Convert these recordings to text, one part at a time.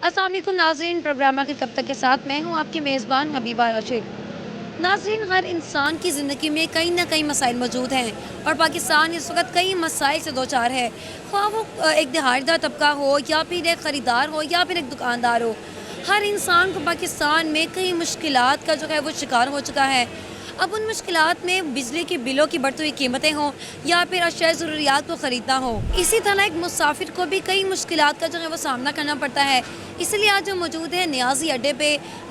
अस्सलाम वालेकुम नाज़रीन, प्रोग्रामा के तब तक के साथ मैं हूँ आपकी मेज़बान हबीबा रशीद। नाज़रीन, हर इंसान की ज़िंदगी में कहीं ना कहीं मसाइल मौजूद हैं और पाकिस्तान इस वक्त कई मसाइल से दो चार है। ख्वाह वो एक दिहाड़ीदार तबका हो या फिर एक ख़रीदार हो या फिर एक दुकानदार हो, हर इंसान को पाकिस्तान में कई मुश्किलात का जो है वो शिकार हो चुका है। अब उन मुश्किलात में बिजली के बिलों की बढ़ती हुई कीमतें हों या फिर अशिया ज़रूरियात को ख़रीदना हो, इसी तरह एक मुसाफिर को भी कई मुश्किलात का जो है वो सामना करना पड़ता है। इसलिए आज हम मौजूद हैं नियाज़ी अड्डे पे,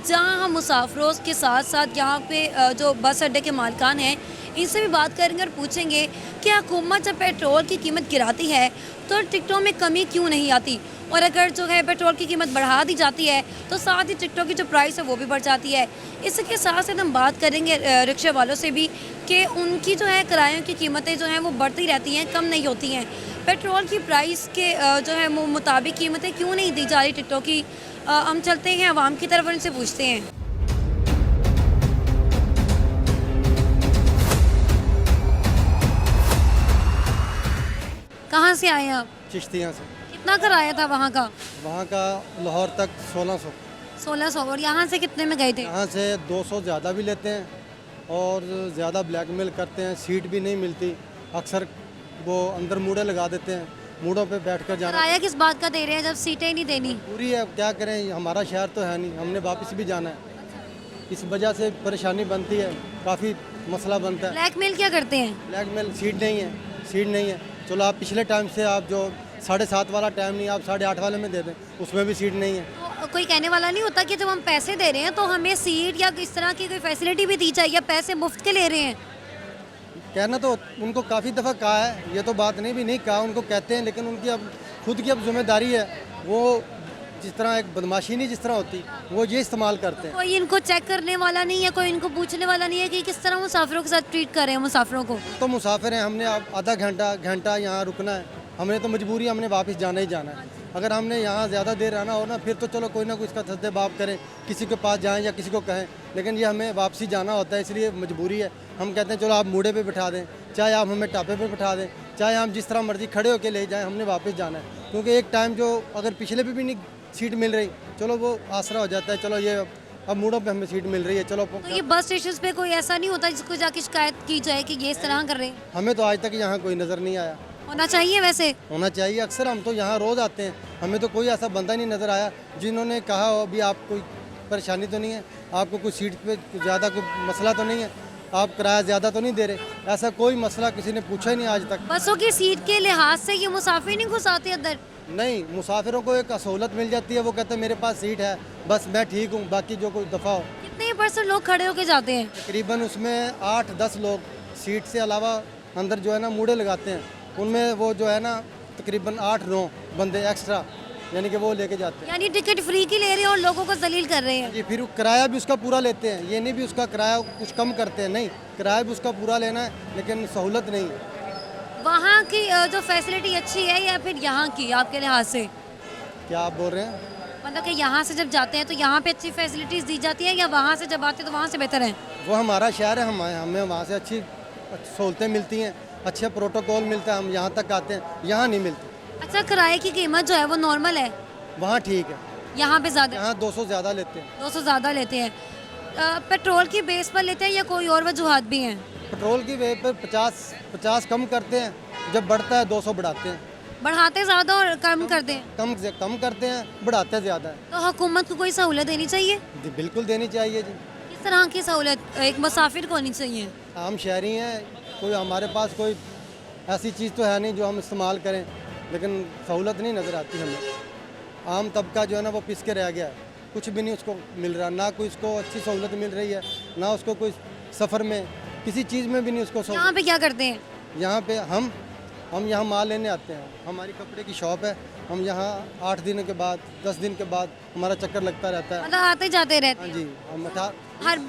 जहां हम मुसाफिरों के साथ साथ यहाँ पे जो बस अड्डे के मालिकान हैं इनसे भी बात करेंगे और पूछेंगे कि हुकूमत जब पेट्रोल की कीमत गिराती है तो टिकटों में कमी क्यों नहीं आती, और अगर जो है पेट्रोल की कीमत बढ़ा दी जाती है तो साथ ही टिकटों की जो प्राइस है वो भी बढ़ जाती है। इसके साथ साथ हम बात करेंगे रिक्शा वालों से भी कि उनकी जो है किरायों की कीमतें जो हैं वो बढ़ती रहती हैं, कम नहीं होती हैं। पेट्रोल की प्राइस के जो है मुताबिक कीमतें क्यों नहीं दी जा रही टिकटों की। हम चलते हैं आवाम की तरफ और इनसे पूछते हैं। कहाँ से आए हैं आप? चिश्तियाँ से। कितना किराया था वहाँ का? वहाँ का लाहौर तक 1600। 1600। और यहाँ से कितने में गए थे? यहाँ से 200 ज़्यादा भी लेते हैं और ज़्यादा ब्लैकमेल करते हैं, सीट भी नहीं मिलती। अक्सर वो अंदर मूड़े लगा देते हैं, मूड़ों पे बैठकर जाना। किराया किस बात का दे रहे हैं जब सीटें ही नहीं देनी? पूरी है, क्या करें, हमारा शहर तो है नहीं, हमने वापस भी जाना है। इस वजह से परेशानी बनती है, काफ़ी मसला बनता है। ब्लैकमेल क्या करते हैं? ब्लैकमेल सीट नहीं है, सीट नहीं है। चलो आप पिछले टाइम से आप जो 7:30 वाला टाइम नहीं, आप 8:30 वाले में दे दें, उसमें भी सीट नहीं है। तो कोई कहने वाला नहीं होता कि जब हम पैसे दे रहे हैं तो हमें सीट या इस तरह की कोई फैसिलिटी भी दी चाहिए, पैसे मुफ्त के ले रहे हैं? कहना तो उनको काफ़ी दफ़ा कहा है, ये तो बात नहीं भी नहीं कहा, उनको कहते हैं, लेकिन उनकी अब खुद की अब जिम्मेदारी है। वो जिस तरह एक बदमाशी नहीं जिस तरह होती, वो ये इस्तेमाल करते हैं। कोई इनको चेक करने वाला नहीं है, कोई इनको पूछने वाला नहीं है कि किस तरह मुसाफिरों के साथ ट्रीट कर रहे हैं मुसाफिरों को? तो मुसाफिर हैं, हमने अब आधा घंटा यहाँ रुकना है, हमने तो मजबूरी, हमने वापस जाना ही जाना है। अगर हमने यहाँ ज़्यादा देर रहना हो ना, फिर तो चलो कोई ना कोई इसका सद्देबाब करें, किसी के पास जाएं या किसी को कहें, लेकिन ये हमें वापसी जाना होता है, इसलिए मजबूरी है। हम कहते हैं चलो आप मूड़े पे बिठा दें, चाहे आप हमें टापे पे बिठा दें, चाहे हम जिस तरह मर्जी खड़े होकर ले जाएं, हमने वापस जाना है। क्योंकि एक टाइम जो अगर पिछले पे भी नहीं सीट मिल रही, चलो वो आसरा हो जाता है, चलो ये अब मूड़ों पे हमें सीट मिल रही है, चलो। तो ये बस स्टेशन पे कोई ऐसा नहीं होता जिसको जाके शिकायत की जाए कि ये इस तरह कर रहे हैं? हमें तो आज तक यहाँ कोई नज़र नहीं आया। होना चाहिए वैसे। होना चाहिए, अक्सर हम तो यहाँ रोज़ आते हैं, हमें तो कोई ऐसा बंदा नहीं नज़र आया जिन्होंने कहा हो अभी आप कोई परेशानी तो नहीं है, आपको कोई सीट पे ज़्यादा कोई मसला तो नहीं है, आप किराया ज़्यादा तो नहीं दे रहे, ऐसा कोई मसला किसी ने पूछा ही नहीं आज तक। बसों की सीट के लिहाज से ये मुसाफिर नहीं घुसाते अंदर? नहीं, मुसाफिरों को एक सहूलत मिल जाती है, वो कहते हैं मेरे पास सीट है, बस मैं ठीक हूँ, बाकी जो कोई दफ़ा हो। कितने % लोग खड़े होके जाते हैं? तकरीबन उसमें 8-10 लोग सीट से अलावा अंदर जो है ना मूड़े लगाते हैं, उनमें वो जो है ना तकरीबन 8-9 बंदे एक्स्ट्रा, यानी कि वो लेके जाते हैं। यानी टिकट फ्री की ले रहे हैं और लोगों को जलील कर रहे हैं। जी, फिर किराया भी उसका पूरा लेते हैं, ये नहीं भी उसका किराया कुछ कम करते हैं, नहीं, किराया भी उसका पूरा लेना है, लेकिन सहूलत नहीं है। वहाँ की जो फैसिलिटी अच्छी है या फिर यहाँ की आपके लिहाज से? क्या आप बोल रहे हैं? मतलब कि यहाँ से जब जाते हैं तो यहाँ पे अच्छी फैसिलिटीज़ दी जाती है या वहाँ से जब आते हैं तो वहाँ से बेहतर है? वो हमारा शहर है, हमें वहाँ से अच्छी सहूलतें मिलती हैं, अच्छे प्रोटोकॉल मिलता है, हम यहाँ तक आते हैं, यहाँ नहीं मिलती। अच्छा, किराए की कीमत जो है वो नॉर्मल है? वहाँ ठीक है, यहाँ पे ज़्यादा? यहाँ 200 ज़्यादा लेते हैं। 200 ज़्यादा लेते हैं। पेट्रोल की बेस पर लेते हैं या कोई और वजूहात भी हैं? पेट्रोल की वे पर 50 कम करते हैं, जब बढ़ता है 200 बढ़ाते हैं। बढ़ाते ज़्यादा और कम करते हैं? कम से कम करते हैं, बढ़ाते ज़्यादा है। तो हुकूमत को कोई सहूलत देनी चाहिए? जी बिल्कुल देनी चाहिए जी। किस तरह की सहूलत एक मुसाफिर को होनी चाहिए? आम शहरी हैं, कोई हमारे पास कोई ऐसी चीज़ तो है नहीं जो हम इस्तेमाल करें, लेकिन सहूलत नहीं नज़र आती हमें। आम तबका जो है ना वो पिस के रह गया है, कुछ भी नहीं उसको मिल रहा, ना कोई उसको अच्छी सहूलत मिल रही है, ना उसको कोई सफ़र में किसी चीज़ में भी नहीं उसको यहाँ पे क्या करते हैं? यहाँ पे हम यहाँ माल लेने आते हैं, हमारी कपड़े की शॉप है, हम यहाँ 8 दिन के बाद 10 दिन के बाद हमारा चक्कर लगता रहता है। मतलब आते जाते रहते हाँ हैं? जी, हम हर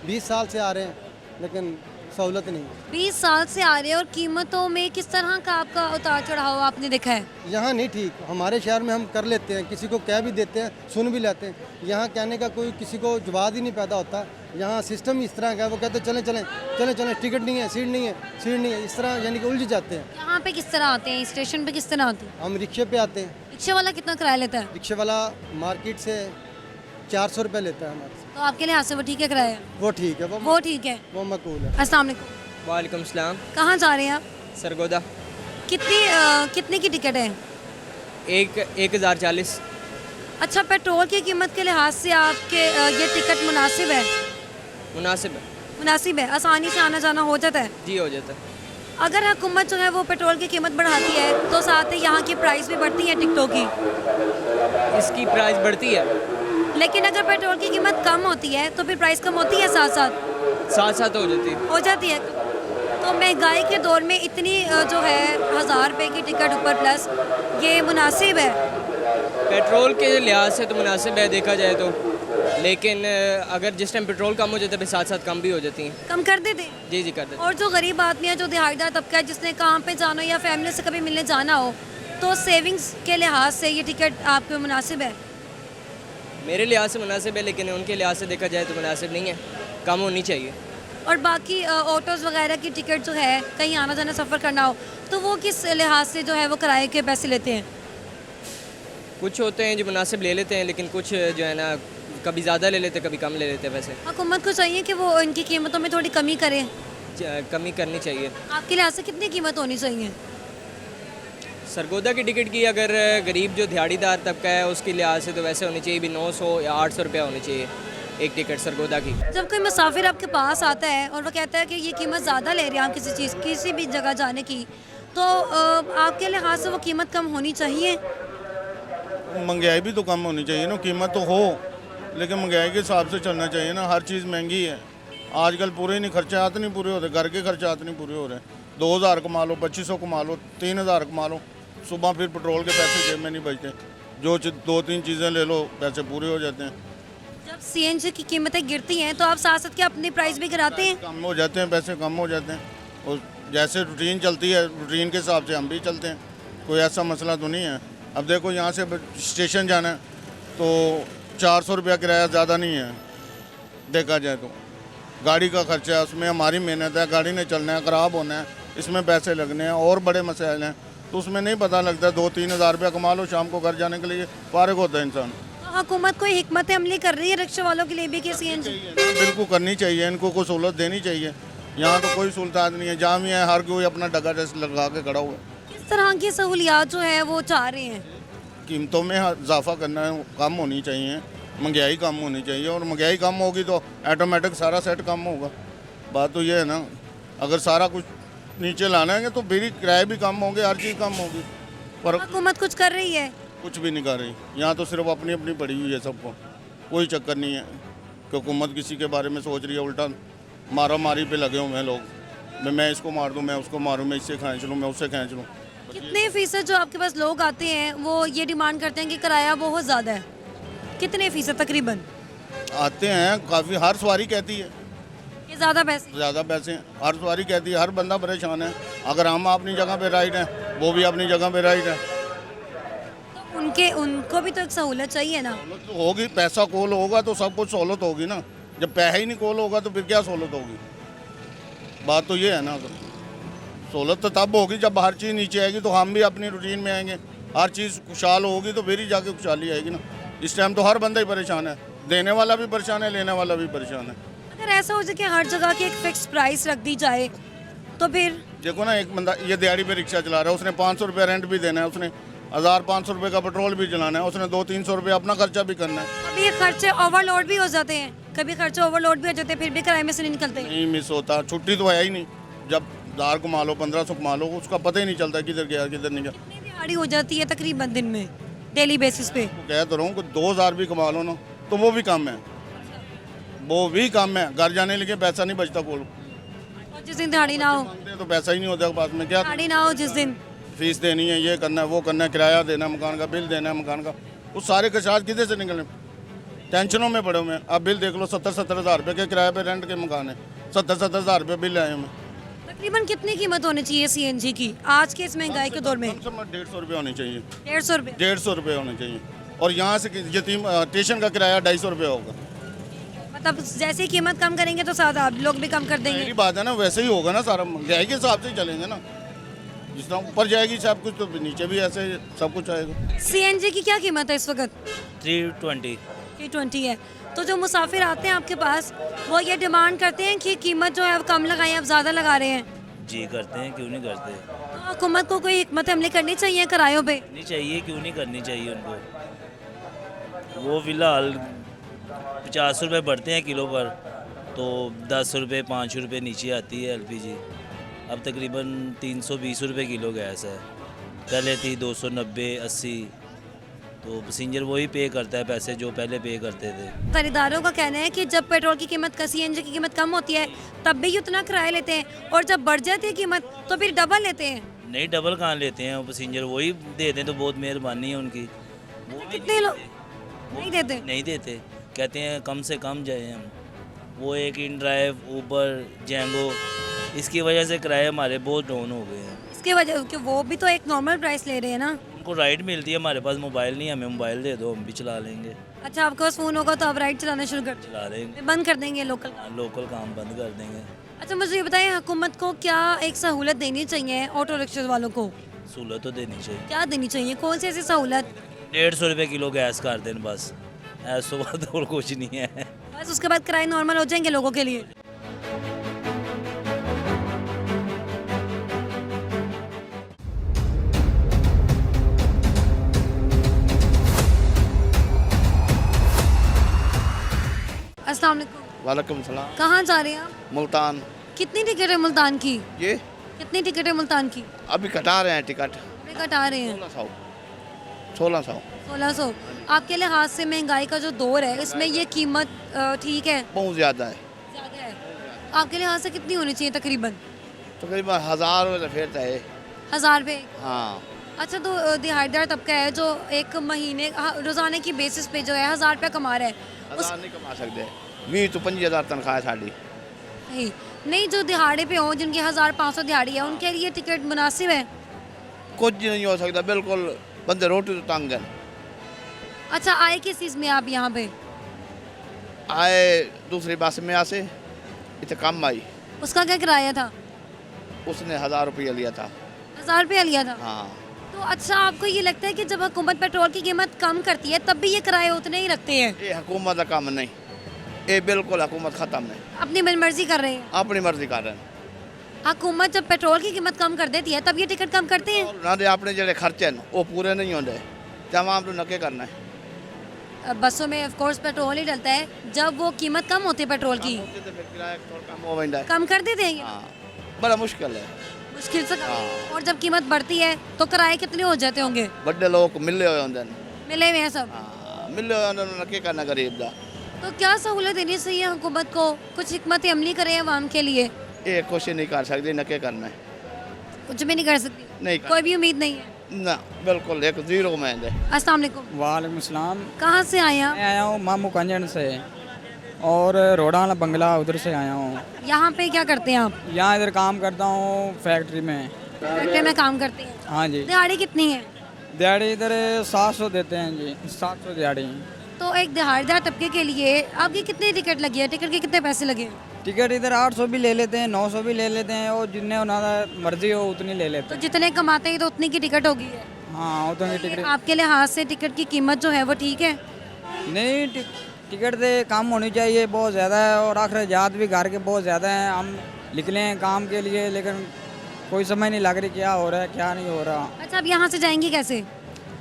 20 साल से आ रहे हैं, लेकिन सहूलत नहीं। 20 साल से आ रहे हैं और कीमतों में किस तरह का आपका उतार चढ़ाव आपने देखा है? यहाँ नहीं ठीक, हमारे शहर में हम कर लेते हैं, किसी को कह भी देते हैं, सुन भी लेते हैं, यहाँ कहने का कोई किसी को जवाब ही नहीं पैदा होता, यहाँ सिस्टम इस तरह का है, वो कहते हैं चलें चलें चलें चलें, टिकट नहीं है, सीट नहीं है, सीट नहीं है, इस तरह यानी कि उलझ जाते हैं। यहाँ पे किस तरह आते हैं, स्टेशन पे किस तरह आते हैं? हम रिक्शे पे आते हैं, रिक्शे वाला कितना किराया लेता है? रिक्शे वाला मार्केट से 400 रुपये लेता है हमारे से। तो आपके लिहाज से वो ठीक है किराया? वो ठीक है, वो ठीक है। वो मकबूल है। अस्सलाम वालेकुम। वालेकुम सलाम। कहाँ जा रहे हैं आप? सरगोदा। कितने की टिकट है? 1040। अच्छा, पेट्रोल की कीमत के लिहाज से आपके ये टिकट मुनासिब है? मुनासिब है मुनासिब है, आसानी से आना जाना हो जाता है? जी, हो जाता है। अगर हुकूमत जो है वो पेट्रोल की कीमत बढ़ाती है तो साथ ही यहाँ की प्राइस भी बढ़ती है टिकटों की, इसकी प्राइस बढ़ती है, लेकिन अगर पेट्रोल की कीमत कम होती है तो फिर प्राइस कम होती है साथ साथ? साथ साथ हो जाती है। हो जाती है। तो महंगाई के दौर में इतनी जो है 1000 रुपये की टिकट ऊपर प्लस, ये मुनासिब है? पेट्रोल के लिहाज से तो मुनासिब है देखा जाए तो, लेकिन अगर जिस टाइम पेट्रोल कम हो जाता है फिर साथ साथ कम भी हो जाती हैं। कम कर देते? जी जी, कर देते। और जो गरीब आदमी है, जो दिहाड़ीदार तबका है, जिसने काम पे जाना हो या फैमिली से कभी मिलने जाना हो, तो सेविंग्स के लिहाज से ये टिकट आपको मुनासिब है? मेरे लिहाज से मुनासिब है, लेकिन उनके लिहाज से देखा जाए तो मुनासिब नहीं है, कम होनी चाहिए। और बाकी ऑटोज़ वगैरह की टिकट जो है, कहीं आना जाना सफ़र करना हो, तो वो किस लिहाज से जो है वो किराए के पैसे लेते हैं? कुछ होते हैं जो मुनासिब ले लेते हैं, लेकिन कुछ जो है ना कभी ज़्यादा ले लेते हैं, कभी कम ले लेते हैं। वैसे हुकूमत को चाहिए कि वो इनकी कीमतों में थोड़ी कमी करे। कमी करनी चाहिए। आपके लिहाज से कितनी कीमत होनी चाहिए? सरगोदा की टिकट की अगर गरीब जो दिहाड़ीदार तबका है उसके लिहाज से तो वैसे होनी चाहिए भी 900 या 800 रुपया होनी चाहिए एक टिकट सरगोदा की। जब कोई मुसाफिर आपके पास आता है और वो कहता है कि ये कीमत ज़्यादा ले रहे हैं आप किसी चीज़, किसी भी जगह जाने की, तो आपके लिहाज से वो कीमत कम होनी चाहिए? महंगाई भी तो कम होनी चाहिए ना, कीमत तो हो लेकिन महंगाई के हिसाब से चलना चाहिए ना। हर चीज़ महंगी है आजकल, पूरे नहीं खर्चात नहीं पूरे हो रहे, घर के खर्चात नहीं पूरे हो रहे। 2000 कमा लो, 2500 कमा लो, 3000 कमा लो, सुबह फिर पेट्रोल के पैसे जेब में नहीं बचते। जो 2-3 चीज़ें ले लो पैसे पूरे हो जाते हैं। जब सीएनजी की कीमतें गिरती हैं तो आप साथ साथ के अपनी प्राइस भी गिराते हैं? कम हो जाते हैं, पैसे कम हो जाते हैं। और जैसे रूटीन चलती है, रूटीन के हिसाब से हम भी चलते हैं, कोई ऐसा मसला तो नहीं है। अब देखो यहाँ से स्टेशन जाना है तो 400 रुपया किराया ज़्यादा नहीं है देखा जाए तो। गाड़ी का खर्चा है, उसमें हमारी मेहनत है, गाड़ी ने चलना है, ख़राब होना है, इसमें पैसे लगने हैं और बड़े मसाइल हैं, तो उसमें नहीं पता लगता। 2-3 हज़ार रुपया कमा लो, शाम को घर जाने के लिए फारिग होता है इंसान। तो हुकूमत कोई हिकमत अमली कर रही है रिक्शा वालों के लिए भी कि सीएनजी? बिल्कुल करनी चाहिए, इनको कोई सहूलत देनी चाहिए। यहाँ तो कोई सहूलत नहीं है, जहाँ भी है हर कोई अपना डगा टेस्ट लगा के खड़ा हुआ है। किस तरह की सहूलियात जो है वो चाह रहे हैं? कीमतों में इजाफा करना है, कम होनी चाहिए, महंगाई कम होनी चाहिए, और महंगाई कम होगी तो ऑटोमेटिक सारा सेट कम होगा। बात तो ये है ना, अगर सारा कुछ नीचे लाना है तो फिर किराए भी कम होंगे, हर चीज़ कम होगी, पर हुकूमत कुछ कर रही है? कुछ भी नहीं कर रही। यहाँ तो सिर्फ अपनी अपनी पड़ी हुई है सबको, कोई चक्कर नहीं है कि हुकूमत किसी के बारे में सोच रही है। उल्टा मारा मारी पे लगे हुए हैं लोग, मैं इसको मार दूँ, मैं उसको मारूँ, मैं इससे खींच लूँ, मैं उससे खींच लूँ। कितने फीसद जो आपके पास लोग आते हैं वो ये डिमांड करते हैं कि किराया बहुत ज़्यादा है? कितने फीसद तकरीबन आते हैं काफ़ी, हर सवारी कहती है कि ज़्यादा पैसे? ज़्यादा पैसे हैं, हर सवारी कहती है, हर बंदा परेशान है। अगर हम अपनी जगह पे राइट हैं, वो भी अपनी जगह पे राइट है, तो उनको भी तो एक सहूलत चाहिए ना? सहूलत तो होगी, पैसा कोल होगा तो सब कुछ सहूलत होगी ना। जब पैसा ही नहीं कोल होगा तो फिर क्या सहूलत होगी? बात तो ये है ना, सहूलत तो तब होगी जब हर चीज़ नीचे आएगी, तो हम भी अपनी रूटीन में आएंगे, हर चीज़ खुशहाल होगी तो फिर ही जाके खुशहाली आएगी ना। इस टाइम तो हर बंदा ही परेशान है, देने वाला भी परेशान है, लेने वाला भी परेशान है। अगर ऐसा हो जाए कि हर जगह की एक फिक्स प्राइस रख दी जाए तो फिर? देखो ना, एक बंदा ये दिहाड़ी पे रिक्शा चला रहा है, उसने 500 रुपया रेंट भी देना है, उसने 1500 रुपये का पेट्रोल भी चलाना है, उसने 200-300 रुपये अपना खर्चा भी करना है। कभी ये खर्चे ओवरलोड भी हो जाते हैं, कभी खर्चे ओवरलोड भी हो जाते हैं, फिर भी किराए में से नहीं निकलते? नहीं मिस होता, छुट्टी तो है ही नहीं। जब 1000 कमा लो, 1500 कमा लो, उसका पता ही नहीं चलता किधर गया किधर नहीं गया। कितनी दिहाड़ी हो जाती है तकरीबन दिन में, डेली बेसिस पे? कह तो रहा हूँ कि 2000 भी कमा लो ना तो वो भी कम है, वो भी कम है। घर जाने के लिए पैसा नहीं बचता कोल, और जिस दिन दिहाड़ी ना हो? मांगते हैं तो पैसा ही नहीं होता पास में। क्या दिहाड़ी ना हो जिस दिन, फीस देनी है, ये करना है, वो करना है, किराया देना है, मकान का बिल देना है, मकान का, उस सारे खर्चात किधर से निकलने? टेंशनों में पड़े हुए हैं। अब बिल देख लो, 70-70 हज़ार रुपये के किराए पे रेंट के मकान है, 70-70 हज़ार रुपये बिल आए हमें। तकरीबन कितनी कीमत होनी चाहिए सीएनजी की आज के इस महंगाई के दौर में? कम से कम 150 रुपये होनी चाहिए, 150 रुपये? 150 रुपये होने चाहिए। और यहाँ से यतीम स्टेशन का किराया 250 रुपये होगा। मतलब जैसे ही कीमत कम करेंगे तो साथ आप लोग भी कम कर देंगे। मेरी बात है ना, वैसे ही होगा ना सारा, महंगाई के हिसाब से ही चलेंगे ना। जिस तरह ऊपर जाएगी सब कुछ तो नीचे भी ऐसे सब कुछ आएगा। सीएनजी की क्या कीमत है इस वक्त? 320। 320 है। तो जो मुसाफिर आते हैं आपके पास वो ये डिमांड करते हैं कि कीमत जो है अब कम लगाएं, अब ज़्यादा लगा रहे हैं। जी करते हैं, क्यों नहीं करते। तो हुकूमत को कोई हिकमत अमली करनी चाहिए किरायों पे। नहीं चाहिए, क्यों नहीं करनी चाहिए उनको। वो फिलहाल 50 रुपये बढ़ते हैं किलो पर, तो 10 रुपये 5 रुपये नीचे आती है एलपीजी। अब तकरीबन 320 रुपये किलो गैस है, पहले थी 290 80। तो पैसेंजर वही पे करता है पैसे जो पहले पे करते थे। खरीदारों का कहना है कि जब पेट्रोल की कीमत सीएनजी की कीमत कम होती है तब भी उतना किराया लेते हैं, और जब बढ़ जाती है कीमत तो फिर डबल लेते हैं। नहीं, डबल कहाँ लेते हैं, वो पैसेंजर वही देते हैं, तो बहुत मेहरबानी है उनकी। वो भी कितने लोग वो नहीं देते? नहीं देते, कहते हैं कम से कम जाए हम। वो एक इन ड्राइव, ऊबर, जैंगो, इसकी वजह से किराए हमारे बहुत डाउन हो गए हैं। इसके वजह कि वो भी तो एक नॉर्मल प्राइस ले रहे हैं ना। उनको राइड मिलती है, हमारे पास मोबाइल नहीं है, हमें मोबाइल दे दो हम भी चला लेंगे। अच्छा, आपके पास फ़ोन होगा तो आप राइड चलाना शुरू कर चला लेंगे, बंद कर देंगे लोकल। लोकल काम बंद कर देंगे। अच्छा, मुझे ये बताएं हुकूमत को क्या एक सहूलत देनी चाहिए ऑटो रिक्शा वालों को? सहूलत तो देनी चाहिए। क्या देनी चाहिए, कौन सी ऐसी सहूलत? 150 रुपये किलो गैस कर दें बस, ऐसा बात और कुछ नहीं है। बस उसके बाद किराए नॉर्मल हो जाएंगे लोगों के लिए। अस्सलाम वालेकुम। वालेकुम सलाम। कहाँ जा रहे हैं आप? मुल्तान। कितनी टिकट है मुल्तान की? ये कितनी टिकट है मुल्तान की? अभी कटा रहे हैं टिकट। अभी कटा रहे हैं 1600। 1600। आपके लिहाज से महंगाई का जो दौर है इसमें ये कीमत ठीक है? बहुत ज़्यादा है, ज़्यादा है। आपके लिहाज से कितनी होनी चाहिए तकरीबन? तकरीबन 1000 रुपये फिर है। 1000 रुपये? हाँ। अच्छा, तो दिहाड़ीदार तबका है जो एक महीने रोज़ाना की बेसिस पे जो है 1000 रुपये कमा रहा है, 1000 नहीं कमा सकते। 20 तो 25,000 तनख्वाह है साड़ी। नहीं जो दिहाड़े पे हों, जिनकी 1500 दिहाड़ी है, उनके लिए टिकट मुनासिब है? कुछ नहीं हो सकता, बिल्कुल बंदे रोटी तो तंग हैं। अच्छा, आए किस चीज़ में आप यहाँ पे? आए दूसरी बस में आसे, इतने कम आई, उसका क्या किराया था? उसने 1000 रुपया लिया था। 1000 रुपया लिया था? हाँ। तो अच्छा, आपको ये लगता है कि जब हुकूमत पेट्रोल की कीमत कम करती है तब भी ये किराए उतने ही रखते हैं? ये हुकूमत का काम नहीं, ये बिल्कुल हुकूमत ख़त्म है, अपनी मनमर्जी कर रहे हैं? अपनी मर्जी कर रहे हैं। हुकूमत जब पेट्रोल की कीमत कम कर देती है तब ये टिकट कम करते हैं? ना दे अपने जो खर्चे हैं वो पूरे नहीं होते, तमाम तो नके करना है। बसों में ऑफ कोर्स पेट्रोल ही डलता है, जब वो कीमत कम होती है पेट्रोल की कम हो जाता है। कम कर देते हैं ये? हाँ, बड़ा मुश्किल है। मुश्किल से कम। हाँ। और जब कीमत बढ़ती है तो किराए कितने हो जाते होंगे? बड़े लोग मिले हुए होंगे। मिले हुए हैं सब। हाँ, मिले हुए होंगे, क्या करना गरीब का। तो क्या सहूलत देनी चाहिए हुकूमत को? कुछ हिकमत अमली करे अवाम के लिए? ये कोशिश नहीं कर सकती, न क्या करना है। कुछ भी नहीं कर सकती? नहीं कर, कोई भी उम्मीद नहीं है? ना, बिल्कुल एक जीरो में है। अस्सलाम वालेकुम। वालेकुम सलाम। कहाँ से आए आप? मैं आया हूँ मामू कंजन से, और रोडाना बंगला उधर से आया हूँ। यहाँ पे क्या करते हैं आप? यहाँ इधर काम करता हूँ फैक्ट्री में। फैक्ट्री में काम करते हैं? हाँ जी। दिहाड़ी कितनी है? दिहाड़ी इधर 700 देते हैं जी, 700 दिहाड़ी। तो एक दिहाड़ीदार तबके के लिए आपकी कितनी टिकट लगी है? टिकट के कितने पैसे लगे हैं? टिकट इधर 800 भी ले लेते हैं, 900 भी ले लेते हैं, और जितने उन्होंने मर्जी हो उतनी ले लेते तो हैं। जितने कमाते हैं तो उतनी की टिकट होगी है? हाँ, उतनी टिकट आपके लिहाज से टिकट की कीमत जो है वो ठीक है? नहीं, टिकट से कम होनी चाहिए, बहुत ज़्यादा है, और अखराजात भी घर के बहुत ज़्यादा हैं। हम निकले हैं काम के लिए, लेकिन कोई समझ नहीं लग रही क्या हो रहा है क्या नहीं हो रहा। अच्छा, अब यहाँ से जाएंगे कैसे?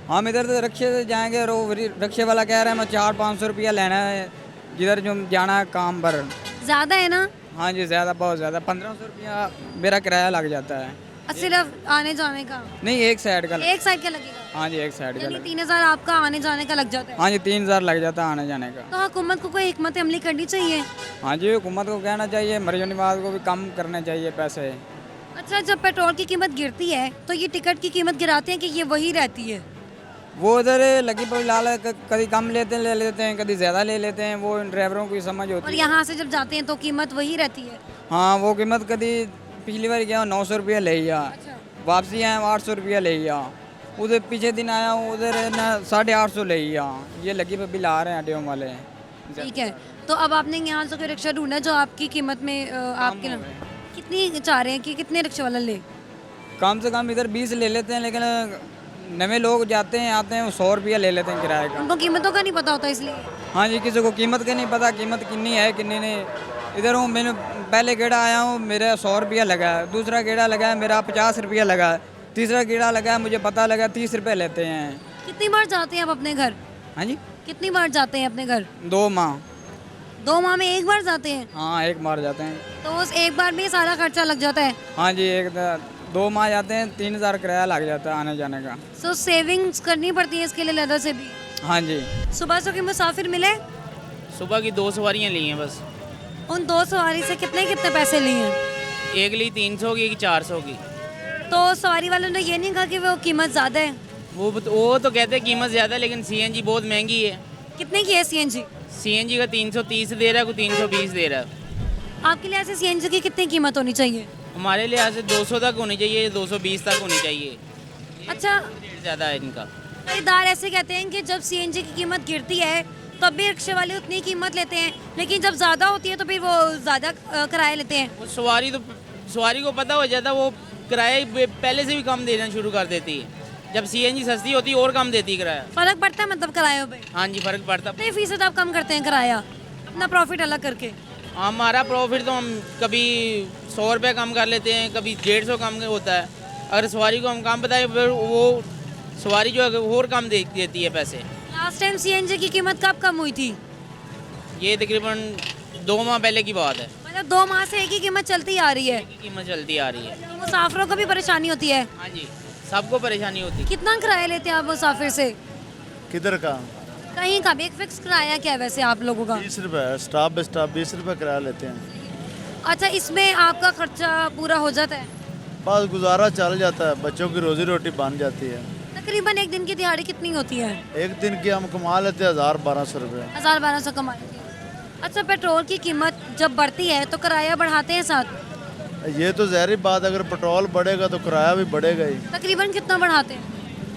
हम इधर से रिक्शे से जाएंगे, और वो रिक्शे वाला कह रहा है मैं 400-500 रुपया लेना है जिधर जो जाना है काम पर। ज़्यादा है ना? हाँ जी, ज़्यादा, बहुत ज़्यादा। 1500 रुपया मेरा किराया लग जाता है। सिर्फ आने जाने का? नहीं, एक साइड का। एक साइड का लगेगा? हाँ जी, एक साइड का यानी लग। 3000 आपका आने जाने का लग जाता है? हाँ जी, 3000 लग जाता है आने जाने का। तो हुकूमत को कोई हिकमत अमली करनी चाहिए? हाँ जी, हुकूमत को कहना चाहिए, मरीजों को भी कम करने चाहिए पैसे। अच्छा, जब पेट्रोल की कीमत गिरती है तो ये टिकट की कीमत गिराते हैं कि ये वही रहती है? वो उधर लगी पड़ी लाल है, कभी कम ले लेते हैं, कभी ज़्यादा ले लेते हैं, वो ड्राइवरों की समझ और होती है। यहाँ से जब जाते हैं तो कीमत वही रहती है? हाँ, वो कीमत कभी पिछली बार गया 900 रुपया ले गया, अच्छा। वापसी आया 800 रुपया ले गया, उधर पीछे दिन आया हूँ उधर ना 850 ले गया। ये लगी पे बिल आ रहे हैं अड्डों वाले। ठीक है, तो अब आपने यहाँ से कोई रिक्शा ढूंढा जो आपकी कीमत में आपके ना कितनी चाह रहे हैं कि कितने रिक्शे वाला ले? कम से कम इधर 20 ले लेते हैं, लेकिन नए लोग जाते हैं आते हैं वो 100 रुपया ले लेते हैं किराए का। उनको कीमतों का नहीं पता होता इसलिए। हाँ जी, किसी को कीमत का नहीं पता, कीमत कितनी है कितनी नहीं। इधर हूँ, मैंने पहले गेड़ा आया हूँ, मेरा 100 रुपया लगा है, दूसरा गेड़ा लगा है मेरा 50 रुपया लगा है, तीसरा गेड़ा लगा है मुझे पता लगा 30 रुपये लेते हैं। कितनी बार जाते हैं आप अपने घर? हाँ जी, कितनी बार जाते हैं अपने घर? 2 माह। 2 माह में एक बार जाते हैं? हाँ, 1 बार जाते हैं। तो उस एक बार में ही सारा खर्चा लग जाता है? हाँ जी, 2 माह जाते हैं, 3000 किराया लग जाता है आने जाने का। सो सेविंग्स करनी पड़ती है इसके लिए लेदर से भी। हाँ जी। सुबह से कि मुसाफिर मिले? सुबह की 2 सवारियाँ ली हैं बस। उन 2 सवारी से कितने कितने पैसे लिए हैं? एक ली 300 की, एक 400 की। तो सवारी वालों ने ये नहीं कहा कि वो कीमत ज़्यादा है? वो तो कहते हैं कीमत ज़्यादा है, लेकिन सीएनजी बहुत महंगी है। कितने की है सीएनजी? सीएनजी का 330 दे रहा है, कोई 320 दे रहा है। आपके लिहाज से सीएनजी की कितनी कीमत होनी चाहिए? हमारे लिहाज से 200 तक होनी चाहिए, 220 तक होनी चाहिए। अच्छा, रेट ज़्यादा है इनका। खरीदार ऐसे कहते हैं कि जब सीएनजी की कीमत गिरती है तब भी रिक्शे वाले उतनी कीमत लेते हैं, लेकिन जब ज़्यादा होती है तो फिर वो ज़्यादा किराया लेते हैं। वो सवारी को पता हो जाता है, वो किराया पहले से भी कम देना शुरू कर देती है। जब सीएनजी सस्ती होती है और कम देती है किराया। फ़र्क पड़ता है मतलब किरायों पे? हाँ जी, फ़र्क पड़ता है। कितने फीसद आप कम करते हैं किराया अपना प्रॉफिट अलग करके? हमारा प्रॉफिट तो हम कभी 100 रुपये कम कर लेते हैं, कभी 150 कम होता है। अगर सवारी को हम कम बताएं फिर वो सवारी जो है और कम देती है पैसे। लास्ट टाइम सीएनजी की कीमत कब कम हुई थी? ये तकरीबन 2 माह पहले की बात है। मतलब 2 माह से एक ही कीमत चलती आ रही है? कीमत चलती आ रही है। तो मुसाफिरों को भी परेशानी होती है? हाँ जी, सबको परेशानी होती है। कितना किराया लेते हैं आप मुसाफिर से? किधर का? कहीं का भी एक फिक्स किराया क्या है वैसे आप लोगों का? 20 रुपये, स्टाफ बाय स्टाफ 20 रुपये किराया लेते हैं। अच्छा, इसमें आपका खर्चा पूरा हो जाता है? बस गुजारा चल जाता है, बच्चों की रोजी रोटी बन जाती है। तकरीबन एक दिन की दिहाड़ी कितनी होती है? एक दिन की हम कमा लेते हैं 1000-1200 रुपये। 1000-1200 कमा लेते हैं। अच्छा, पेट्रोल की कीमत जब बढ़ती है तो किराया बढ़ाते हैं साथ? ये तो ज़ाहिर बात, अगर पेट्रोल बढ़ेगा तो किराया भी बढ़ेगा ही। तकरीबन कितना बढ़ाते हैं?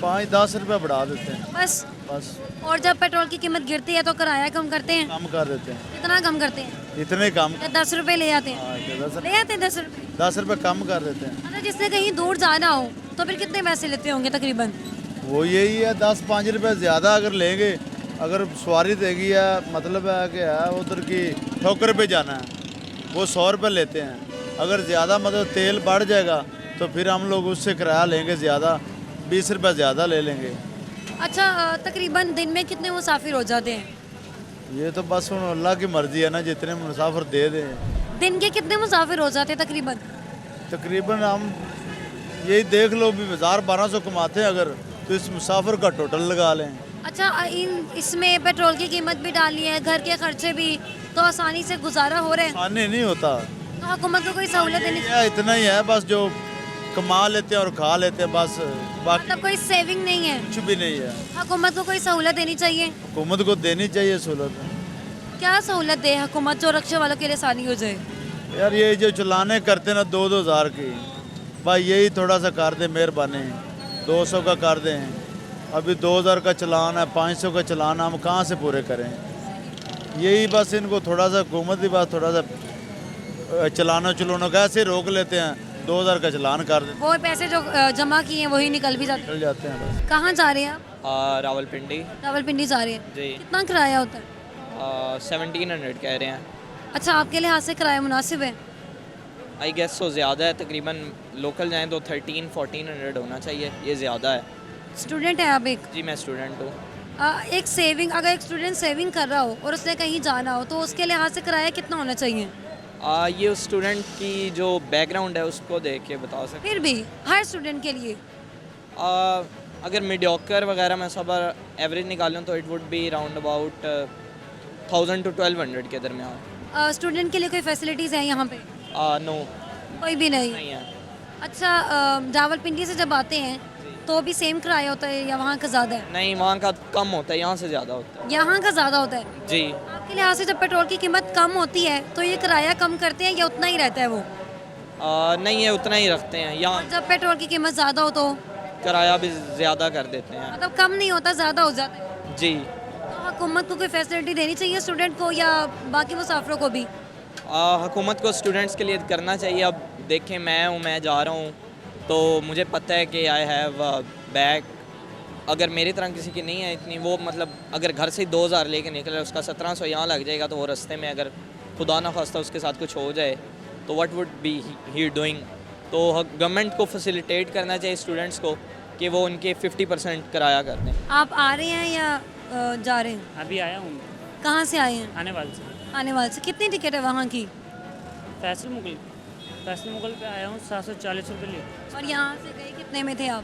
5-10 रुपये बढ़ा देते हैं बस। बस। और जब पेट्रोल की कीमत गिरती है तो किराया कम करते हैं? कम कर देते हैं, कितना कम करते हैं? इतने कम। या 10 रुपए ले आते हैं? हाँ, ले आते हैं 10 रुपए? 10 रुपये कम कर देते हैं। अच्छा, जिससे कहीं दूर जाना हो तो फिर कितने पैसे लेते होंगे तकरीबन? वो यही है, 10-5 रुपये ज़्यादा अगर लेंगे। अगर सवारी देगी है, मतलब है कि है उधर की ठोकर पे जाना है, वो 100 रुपये लेते हैं। अगर ज़्यादा मतलब तेल बढ़ जाएगा तो फिर हम लोग उससे किराया लेंगे ज़्यादा, 20 रुपये ज़्यादा ले लेंगे। अच्छा, तकरीबन दिन में कितने मुसाफिर हो जाते हैं? ये तो बस उन अल्लाह की मर्ज़ी है ना, जितने मुसाफिर दे दें। दिन के कितने मुसाफिर हो जाते हैं तकरीबन? तकरीबन हम यही देख लो भी 1000-1200 कमाते हैं अगर, तो इस मुसाफिर का टोटल लगा लें। अच्छा, इसमें पेट्रोल की कीमत भी डालनी है, घर के खर्चे भी, तो आसानी से गुजारा हो रहा है? आसानी नहीं होता, तो हुकूमत को कोई सहूलत देनी चाहिए? ये इतना ही है बस, जो कमा लेते हैं और खा लेते हैं बस, बाकी मतलब कोई सेविंग नहीं है? कुछ भी नहीं है। हुकूमत को कोई सहूलत देनी चाहिए? हुकूमत को देनी चाहिए सहूलत। क्या सहूलत दे हुकूमत जो रिक्शे वालों के लिए आसानी हो जाए? यार ये जो चलाने करते ना 2-2 हज़ार की, भाई यही थोड़ा सा कर दे मेहरबानी, 200 का कर दें। अभी 2000 का चलान है, 500 का चलान, हम कहाँ से पूरे करें? यही बस इनको थोड़ा सा हुकूमत ही बस थोड़ा सा चलानों का ऐसे रोक लेते हैं, 2000 का चलान कर देते, वो पैसे जो जमा किए हैं वही निकल भी चल जाते हैं बस। कहाँ जा रहे हैं आप? रावलपिंडी रावलपिंडी जा रहे हैं? जी। कितना किराया होता है? 1700 कह रहे हैं। अच्छा, आपके लिहाज से किराया मुनासिब है? आई गेस सो ज़्यादा है, तकरीबन लोकल जाएँ तो 1300-1400 होना चाहिए, ये ज़्यादा है। स्टूडेंट है आप एक? जी मैं स्टूडेंट हूँ। एक सेविंग, अगर एक स्टूडेंट सेविंग कर रहा हो और उसने कहीं जाना हो तो उसके लिहाज से किराया कितना होना चाहिए? ये उस स्टूडेंट की जो बैकग्राउंड है उसको देख के बता सकते फिर भी हर स्टूडेंट के लिए? अगर मीडियोकर वगैरह मैं सब एवरेज निकालूँ तो it would be round about 1000 to 1200 के दरमियान। स्टूडेंट के लिए कोई फैसिलिटीज़ है यहाँ पे? नो, कोई भी नहीं? नहीं है। अच्छा, रावलपिंडी से जब आते हैं तो भी सेम किराया होता है या वहाँ का ज़्यादा है? नहीं, वहाँ का कम होता है, यहाँ से ज़्यादा होता यहाँ का ज़्यादा होता है? है। जी। आपके लिहाज से जब पेट्रोल की कीमत कम होती है तो ये किराया कम करते हैं या उतना ही रहता है वो? नहीं है, उतना ही रखते हैं। यहाँ और जब पेट्रोल की कीमत ज़्यादा हो तो किराया भी ज़्यादा कर देते हैं। मतलब कम नहीं होता, ज़्यादा हो जाता है? जी। तो हुकूमत को कोई फैसिलिटी देनी चाहिए स्टूडेंट को या बाकी मुसाफिरों को भी? हुकूमत को स्टूडेंट्स के लिए करना चाहिए। अब देखें, मैं जा रहा हूँ तो मुझे पता है कि आई हैव बैग, अगर मेरी तरह किसी की नहीं है इतनी, वो मतलब अगर घर से 2000 लेके निकले, उसका 1700 यहाँ लग जाएगा, तो वो रास्ते में अगर खुदा ना खास्ता उसके साथ कुछ हो जाए तो what would be he doing. तो गवर्नमेंट को फैसिलिटेट करना चाहिए स्टूडेंट्स को कि वो उनके 50% किराया कर दें। आप आ रहे हैं या जा रहे हैं? अभी आया हूँ, कहाँ से आए हैं? आने वाले से। आने वाले से। कितनी टिकट है वहाँ की? फैसल मुगल पे आया हूँ, 740 रुपये लिए। और यहाँ से गए कितने में थे आप?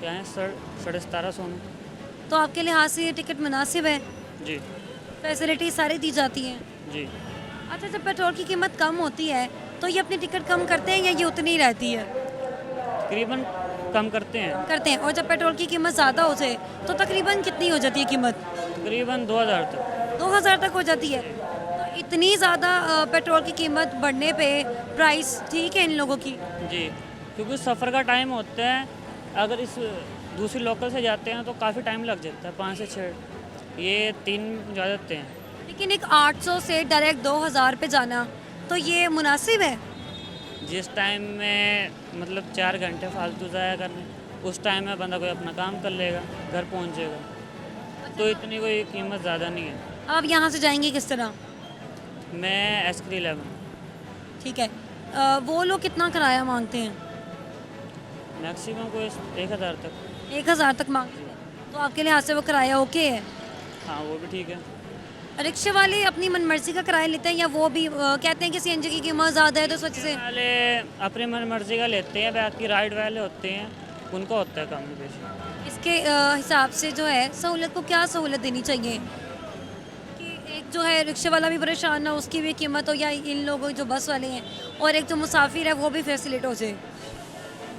यहाँ 1750 में। तो आपके लिहाज से ये टिकट मुनासिब है? जी फैसिलिटी सारी दी जाती हैं? जी। अच्छा, जब पेट्रोल की कीमत कम होती है तो ये अपनी टिकट कम करते हैं या ये उतनी ही रहती है? तकरीबन कम करते हैं, करते हैं। और जब पेट्रोल की कीमत ज़्यादा हो जाए तो तकरीबन कितनी हो जाती है कीमत? तकरीबन 2000 तक। 2000 तक हो जाती है। तो इतनी ज़्यादा पेट्रोल की कीमत बढ़ने पे प्राइस ठीक है इन लोगों की? जी, क्योंकि सफ़र का टाइम होता है, अगर इस दूसरी लोकल से जाते हैं तो काफ़ी टाइम लग जाता है, 5 से 6, ये 3 जा जाते हैं। लेकिन एक 800 से डायरेक्ट 2000 पे जाना तो ये मुनासिब है? जिस टाइम में मतलब 4 घंटे फालतू ज़ाया करने, उस टाइम में बंदा कोई अपना काम कर लेगा, घर पहुँचेगा, तो इतनी कोई कीमत ज़्यादा नहीं है। आप यहाँ से जाएंगे किस तरह? मैं S3 11 ठीक है। वो लोग कितना किराया मांगते हैं? मैक्सिमम कोई 1000 तक। 1000 तक मांगते हैं। तो आपके लिहाज से वो किराया ओके है? हाँ, वो भी ठीक है। रिक्शे वाले अपनी मनमर्जी का किराया लेते हैं या वो भी कहते हैं कि सीएनजी की कीमत ज़्यादा है तो इस वजह से? वाले अपनी मन मर्जी का लेते हैं, बाकी राइड वाले होते हैं उनका होता है कम बेशी। इसके हिसाब से जो है सहूलत को क्या सहूलत देनी चाहिए कि एक जो है रिक्शे वाला भी परेशान ना, उसकी भी कीमत हो, या इन लोगों जो बस वाले हैं और एक जो मुसाफिर है वो भी फैसिलिट हो जाए?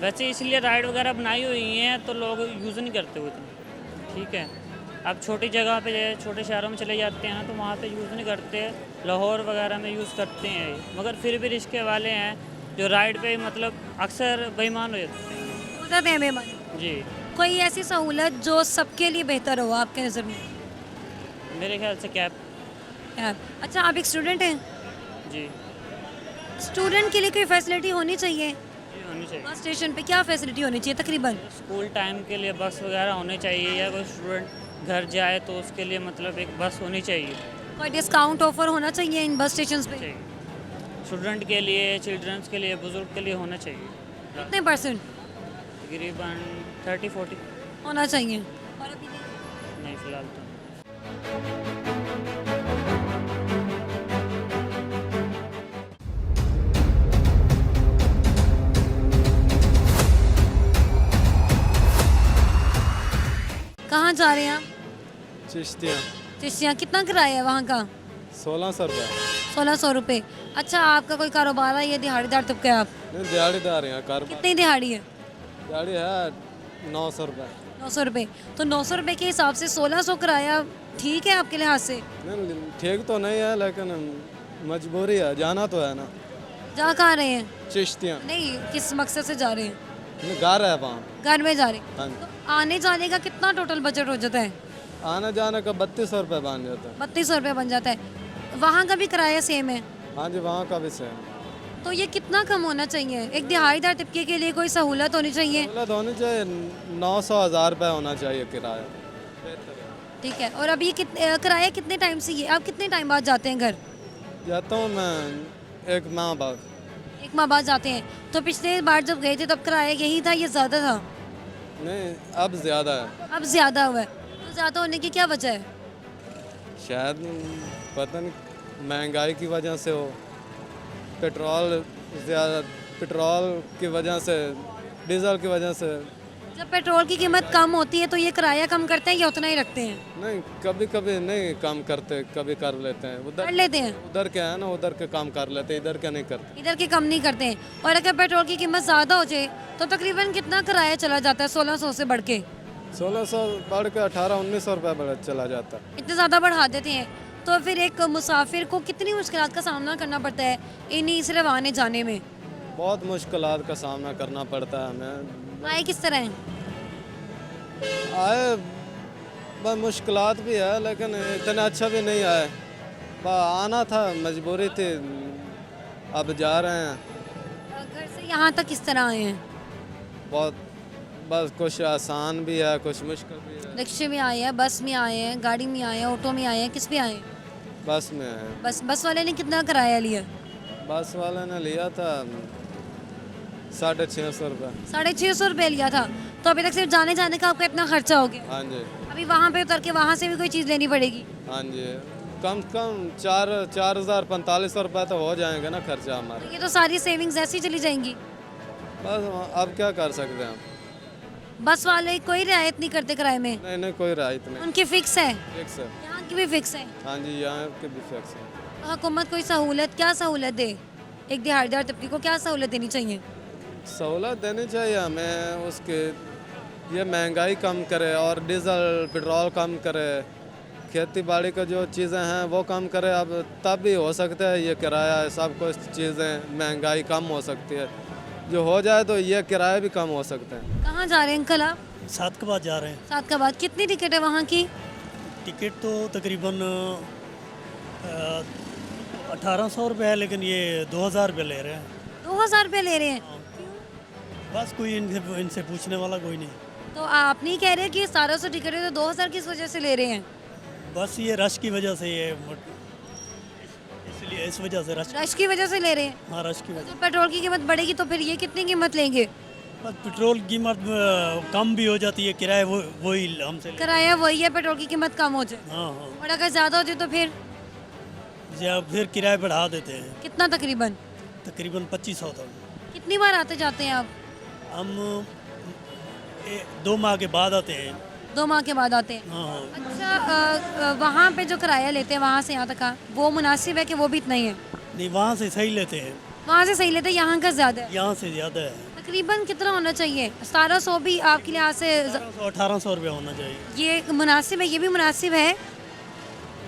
वैसे इसलिए राइड वगैरह बनाई हुई हैं तो लोग यूज़ नहीं करते हुए इतना, ठीक है। अब छोटी जगह पे छोटे शहरों में चले जाते हैं ना तो वहाँ पे यूज़ नहीं करते, लाहौर वगैरह में यूज़ करते हैं, मगर फिर भी रिक्शे वाले हैं जो राइड पे मतलब अक्सर बेईमान हो जाते हैं। हो जाते हैं बेईमान। जी, कोई ऐसी सहूलत जो सबके लिए बेहतर हो आपके नज़र में? मेरे ख्याल से कैब। यार, अच्छा, आप एक स्टूडेंट हैं? जी स्टूडेंट के लिए कोई फैसिलिटी होनी चाहिए? जी होनी चाहिए। बस स्टेशन पे क्या फैसिलिटी होनी चाहिए तकरीबन? स्कूल टाइम के लिए बस वगैरह होनी चाहिए, या कोई स्टूडेंट घर जाए तो उसके लिए मतलब एक बस होनी चाहिए। कोई डिस्काउंट ऑफर होना चाहिए इन बस स्टेशन पे? स्टूडेंट के लिए, चिल्ड्रंस के लिए, बुजुर्ग के लिए होना चाहिए। कितने परसेंट तकरीबन 30-40। होना चाहिए? और अभी नहीं? नहीं फ़िलहाल तो। कहाँ जा रहे हैं आप? चिश्तियाँ। चिश्तियाँ। कितना किराया है वहाँ का? 1600 रुपये। 1600 रुपये। अच्छा, आपका कोई कारोबार है या दिहाड़ीदार तबके आप? नहीं, दिहाड़ीदार हैं कारोबार। कितनी दिहाड़ी है? दिहाड़ी है 900 रुपये। 900 रुपये। तो 900 रुपये के हिसाब से 1600 किराया ठीक है आपके लिहाज से? नहीं, ठीक तो नहीं है लेकिन मजबूरी है, जाना तो है ना। जा कहाँ रहे हैं? चिश्तियाँ। नहीं, किस मकसद से जा रहे हैं? घर है वहाँ। घर में जा रहे हैं? हाँ, तो आने जाने का कितना टोटल बजट हो जाता है? आने जाने का 3200 रुपये बन जाता है। 3200 रुपये बन जाता है। वहाँ का भी किराया सेम है? हाँ जी, वहाँ का भी सेम। तो ये कितना कम होना चाहिए? एक दिहाड़ीदार तबके के लिए कोई सहूलत होनी चाहिए। सहूलत होनी चाहिए, 900-1000 रुपये होना चाहिए किराया। ठीक है। और अभी किराया कितने टाइम से ये आप कितने टाइम बाद जाते हैं घर? जाता हूँ मैं 1 माह बाद। 1 माह बाद जाते हैं। तो पिछले बार जब गए थे तब किराया यही था या ज़्यादा था? नहीं, अब ज़्यादा है। अब ज़्यादा हुआ है। तो ज़्यादा होने की क्या वजह है? शायद पता नहीं, महंगाई की वजह से हो, पेट्रोल की वजह से, डीजल की वजह से। जब पेट्रोल की कीमत कम होती है तो ये किराया कम करते हैं या उतना ही रखते हैं? नहीं, कभी कभी नहीं कम करते, कभी कर लेते हैं। कर लेते हैं। उधर के है ना, उधर के काम कर लेते हैं, इधर के नहीं करते। इधर के कम नहीं करते हैं। और अगर पेट्रोल की कीमत ज़्यादा हो जाए तो तकरीबन कितना किराया चला जाता है 1600 से बढ़ के? 1600 बढ़ के 1800-1900 रुपये चला जाता है। इतना ज़्यादा बढ़ा देते हैं। तो फिर एक मुसाफिर को कितनी मुश्किलात का सामना करना पड़ता है इन्हीं सिर्फ आने जाने में? बहुत मुश्किलात का सामना करना पड़ता है हमें। आए किस तरह हैं? आए बस मुश्किलात भी है लेकिन इतना अच्छा भी नहीं है। आना था, मजबूरी थी, अब जा रहे हैं। घर से यहाँ तक किस तरह आए हैं? बहुत बस कुछ आसान भी है, कुछ मुश्किल भी है। रिक्शे में आए हैं, बस में आए हैं, गाड़ी में आए हैं, ऑटो में आए हैं, किस पे आए हैं? बस में है। बस वाले ने कितना किराया लिया? बस वाले ने लिया था 650 रुपये। 650 रुपये लिया था। तो अभी तक सिर्फ जाने जाने का आपका इतना खर्चा हो गया। हाँ जी, अभी वहाँ पे उतर के वहाँ से भी कोई चीज़ लेनी पड़ेगी। हाँ जी, कम से कम 4,045 रुपये तो हो जाएंगे ना खर्चा हमारा। ये तो सारी सेविंग्स ऐसी चली जाएंगी। बस अब क्या कर सकते हैं हम। बस वाले कोई रियायत नहीं करते किराए में? नहीं नहीं, कोई राहत नहीं। उनकी फिक्स है? फिक्स है। यहाँ की भी फिक्स है? हाँ जी, यहाँ के भी फिक्स है। तो हुकूमत कोई सहूलत, क्या सहूलत दे? एक दिहाड़ीदार तबके को क्या सहूलत देनी चाहिए? सहूलत देनी चाहिए हमें, उसके ये महंगाई कम करे और डीजल पेट्रोल कम करे, खेती बाड़ी का जो चीज़ें हैं वो कम करे। अब तब भी हो सकता है ये किराया सब कुछ चीज़ें महंगाई कम हो सकती है। जो हो जाए तो ये किराया भी कम हो सकता है। कहाँ जा रहे हैं अंकल आप? सात के बाद जा रहे हैं। सात का बाद कितनी टिकट है वहाँ की? टिकट तो तकरीबन 1800 रुपये है, लेकिन ये 2000 रुपये ले रहे हैं। 2000 रुपये ले रहे हैं? बस कोई इनसे पूछने वाला कोई नहीं। तो आप नहीं कह रहे कि 1700 टिकट है तो 2000 किस वजह से ले रहे हैं? बस ये रश की वजह से, ये इसलिए इस वजह से रश की वजह से ले रहे हैं? हाँ, रश की वजह। तो पेट्रोल की कीमत बढ़ेगी तो फिर ये कितनी कीमत लेंगे? बस पेट्रोल की कीमत कम भी हो जाती है, किराया वही हमसे किराया वही है, पेट्रोल की कीमत कम हो जाए। हाँ हाँ, और अगर ज़्यादा हो जाए तो फिर किराया बढ़ा देते हैं। कितना तकरीबन? तकरीबन 2500 तक। कितनी बार आते जाते हैं आप? हम 2 माह के बाद आते हैं। 2 माह के बाद आते हैं? हाँ हाँ। अच्छा, वहाँ पे जो किराया लेते हैं वहाँ से यहाँ तक का, वो मुनासिब है कि वो भी इतना ही है? नहीं, वहाँ से सही लेते हैं। वहाँ से सही लेते हैं, यहाँ का ज़्यादा है? यहाँ से ज़्यादा है। तकरीबन कितना होना चाहिए? 1700 भी आपके लिहाज से 1800 रुपये होना चाहिए। ये मुनासिब है? ये भी मुनासिब है?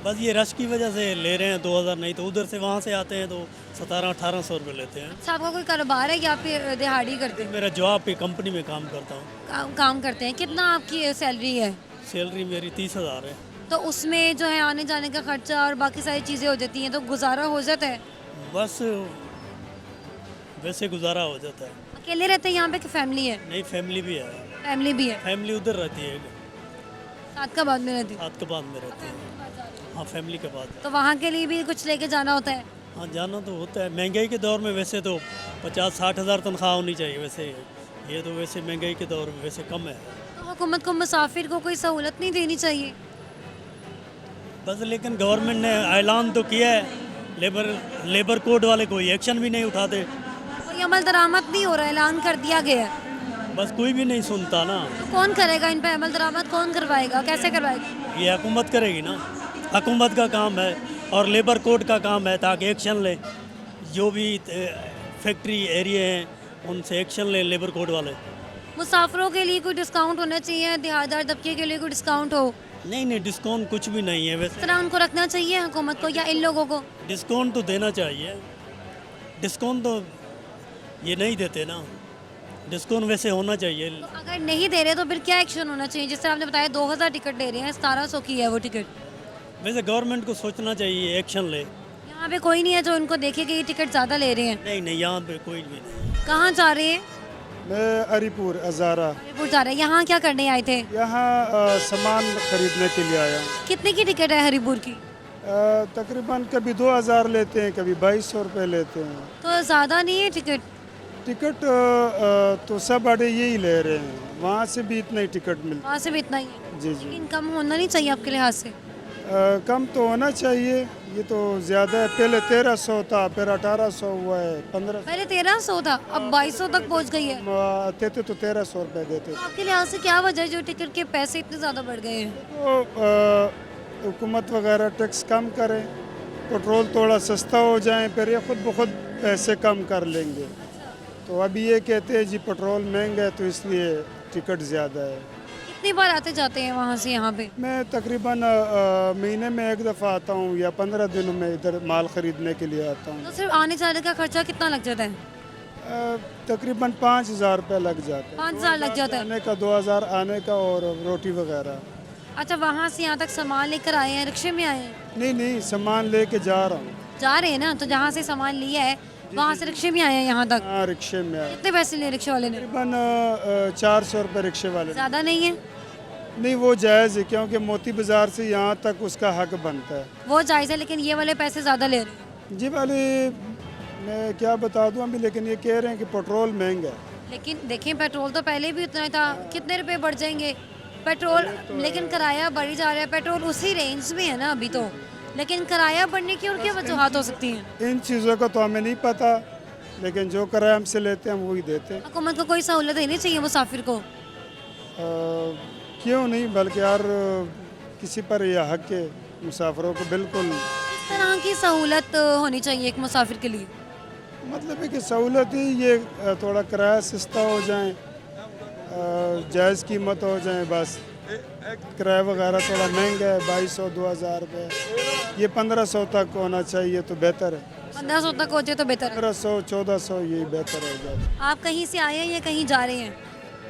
बस ये रश की वजह से ले रहे हैं 2000, नहीं तो उधर से वहाँ से आते हैं तो 1700-1800 रुपये लेते हैं। अच्छा, आपका कोई कारोबार है या फिर दिहाड़ी करते हैं? मेरा जॉब पे कंपनी में काम करता हूँ। काम करते हैं। कितना आपकी सैलरी है? सैलरी मेरी 30,000 है। तो उसमें जो है आने जाने का खर्चा और बाकी सारी चीज़ें हो जाती हैं तो गुजारा हो जाता है? बस वैसे गुजारा हो जाता है। अकेले रहते हैं यहाँ पे कि फैमिली है? नहीं, फैमिली भी है। फैमिली भी है? फैमिली उधर रहती है, सादकाबाद में रहती है? सात के बाद में रहती है। हाँ, फैमिली के बाद। तो वहाँ के लिए भी कुछ लेके जाना होता है? हाँ, जाना तो होता है। महंगाई के दौर में वैसे तो 50-60 हज़ार तनख्वाह होनी चाहिए वैसे। ये तो वैसे महंगाई के दौर में वैसे कम है। तो हुकूमत को मुसाफिर को कोई सहूलत नहीं देनी चाहिए? बस लेकिन गवर्नमेंट ने ऐलान तो किया है, लेबर कोड वाले कोई एक्शन भी नहीं उठाते। कोई अमल दरामद नहीं हो रहा है, ऐलान कर दिया गया है, बस कोई भी नहीं सुनता ना। तो कौन करेगा इन पे अमल दरामद? कौन करवाएगा, कैसे करवाएगा? ये हुकूमत करेगी ना, हुकूमत का काम है और लेबर कोड का काम है ताकि एक्शन ले। जो भी फैक्ट्री एरिया हैं उनसे एक्शन ले लेबर कोड वाले। मुसाफिरों के लिए कोई डिस्काउंट होना चाहिए, दिहाड़ीदार तबके के लिए कोई डिस्काउंट हो? नहीं नहीं, डिस्काउंट कुछ भी नहीं है इस वैसे। तरह उनको रखना चाहिए हुकूमत को या इन लोगों को? डिस्काउंट तो देना चाहिए। डिस्काउंट तो ये नहीं देते ना, डिस्काउंट वैसे होना चाहिए। तो अगर नहीं दे रहे तो फिर क्या एक्शन होना चाहिए? जिस तरह आपने बताया 2000 टिकट ले रहे हैं, 1700 की है वो टिकट। वैसे गवर्नमेंट को सोचना चाहिए, एक्शन ले। यहाँ पे कोई नहीं है जो उनको देखे कि ये टिकट ज़्यादा ले रहे हैं? नहीं नहीं, यहाँ पे कोई भी नहीं। कहाँ जा रहे हैं? मैं हरिपुर अजारा। हरिपुर जा रहे हैं। यहाँ क्या करने आए थे? यहाँ सामान खरीदने के लिए आया। कितने की टिकट है हरिपुर की? तकरीबन कभी 2000 लेते हैं, कभी 2200 रुपये लेते हैं। तो ज़्यादा नहीं है टिकट? टिकट तो सब बड़े यही ले रहे हैं, वहाँ से भी इतना ही टिकट मिलता वहाँ से भी इतना ही है? जी जी। लेकिन कम होना नहीं चाहिए आपके लिहाज से? कम तो होना चाहिए, ये तो ज़्यादा है। पहले 1300 था, फिर 1800 हुआ है, 1500 पहले 1300 था, अब 2200 तक पहुँच गई है। आते थे तो 1300 रुपये देते तो थे। आपके लिहाज से क्या वजह है जो टिकट के पैसे इतने ज़्यादा बढ़ गए हैं? तो हुकूमत वगैरह टैक्स कम करे, पेट्रोल थोड़ा सस्ता हो जाए, फिर ये खुद ब खुद पैसे कम कर लेंगे। तो अभी ये कहते हैं जी पेट्रोल महंगा है तो इसलिए टिकट ज़्यादा है। कितनी बार आते जाते हैं वहाँ से यहाँ पे? मैं तकरीबन महीने में एक दफ़ा आता हूँ या 15 दिनों में इधर माल ख़रीदने के लिए आता हूँ। तो सिर्फ आने जाने का खर्चा कितना लग जाता है? तकरीबन 5000 रुपये लग जाता है। 5000 लग जाता है? आने का 2000 आने का और रोटी वगैरह। अच्छा, वहाँ से यहाँ तक सामान लेकर आए हैं, रिक्शे में आए हैं? नहीं नहीं, सामान लेके जा रहा हूँ। जा रहे हैं ना, तो जहाँ से सामान लिया है वहाँ से रिक्शे में आए हैं यहाँ तक? हाँ, रिक्शे में आया। कितने पैसे लिए रिक्शे वाले ने? तकरीबन 400 रुपये रिक्शे वाले ने। ज़्यादा नहीं है? नहीं, वो जायज़ है क्योंकि मोती बाज़ार से यहाँ तक उसका हक बनता है। वो जायज़ है, लेकिन ये वाले पैसे ज़्यादा ले रहे हैं। जी वाले मैं क्या बता दूँ अभी, लेकिन ये कह रहे हैं कि पेट्रोल महंगा है। लेकिन देखें, पेट्रोल तो पहले भी उतना ही था, कितने रुपए बढ़ जाएंगे पेट्रोल, लेकिन किराया बढ़ ही जा रहा है। पेट्रोल उसी रेंज में है ना अभी तो, लेकिन किराया बढ़ने की और क्या वजूहत हो सकती हैं? इन चीज़ों का तो हमें नहीं पता, लेकिन जो किराया हमसे लेते हैं हम वही देते हैं। हुकूमत को कोई सहूलत देनी चाहिए मुसाफिर को। क्यों नहीं, बल्कि यार किसी पर यह हक है मुसाफिरों को। बिल्कुल, किस तरह की सहूलत होनी चाहिए एक मुसाफिर के लिए? मतलब है कि सहूलत ही ये थोड़ा किराया सस्ता हो जाए, जायज़ कीमत हो जाए बस। किराया वगैरह थोड़ा महंगा है, 2200 2000 रुपये, ये 1500 तक होना चाहिए तो बेहतर है। 1500 तक हो जाए तो बेहतर है। 1500 1400 यही बेहतर हो जाए। आप कहीं से आए हैं या कहीं जा रहे हैं?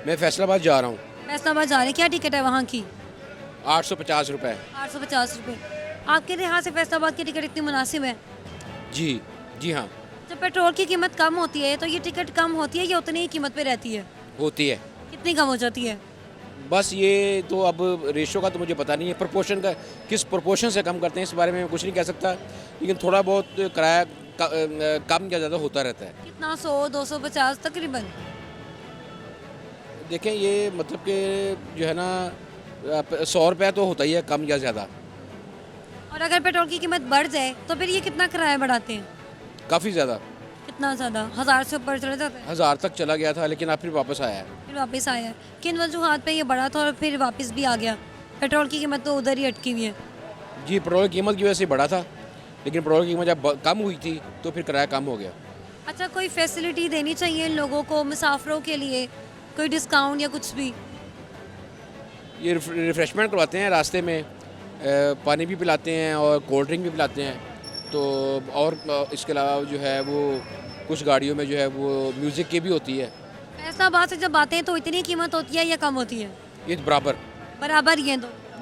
मैं फैसलाबाद जा रहा हूँ। फैसलाबाद जा रहे हैं, क्या टिकट है वहाँ की? 850 रुपये। 850 रुपये। आपके यहाँ से फैसलाबाद की टिकट इतनी मुनासिब है? जी जी हाँ, जब पेट्रोल की कीमत कम होती है तो ये टिकट कम होती है या उतनी ही कीमत पे रहती है? होती है। कितनी कम हो जाती है? बस ये तो अब रेशो का तो मुझे पता नहीं है, प्रोपोर्शन का किस प्रोपोर्शन से कम करते हैं इस बारे में मैं कुछ नहीं कह सकता, लेकिन थोड़ा बहुत किराया कम या ज़्यादा होता रहता है। कितना? 100 250 तकरीबन? देखें, ये मतलब कि जो है ना 100 रुपया तो होता ही है कम या ज़्यादा। और अगर पेट्रोल की कीमत बढ़ जाए तो फिर ये कितना किराया बढ़ाते हैं? काफ़ी ज़्यादा। कितना ज़्यादा? 1000 से ऊपर चले जाता है? 1000 तक चला गया था, लेकिन अब फिर वापस आया है। फिर वापस आया है। किन वजूहात पे ये बढ़ा था और फिर वापस भी आ गया? पेट्रोल की कीमत तो उधर ही अटकी हुई है। जी, पेट्रोल की कीमत की वजह से बढ़ा था, लेकिन पेट्रोल की कीमत जब कम हुई थी तो फिर किराया कम हो गया। अच्छा, कोई फैसिलिटी देनी चाहिए इन लोगों को, मुसाफिरों के लिए, कोई डिस्काउंट या कुछ भी? ये रिफ़्रेशमेंट करवाते हैं रास्ते में, पानी भी पिलाते हैं और कोल्ड ड्रिंक भी पिलाते हैं। तो और इसके अलावा जो है वो कुछ गाड़ियों में जो है वो म्यूज़िक की भी होती है। फैसलाबाद से जब आते हैं तो इतनी कीमत होती है या कम होती है? ये बराबर बराबर ही है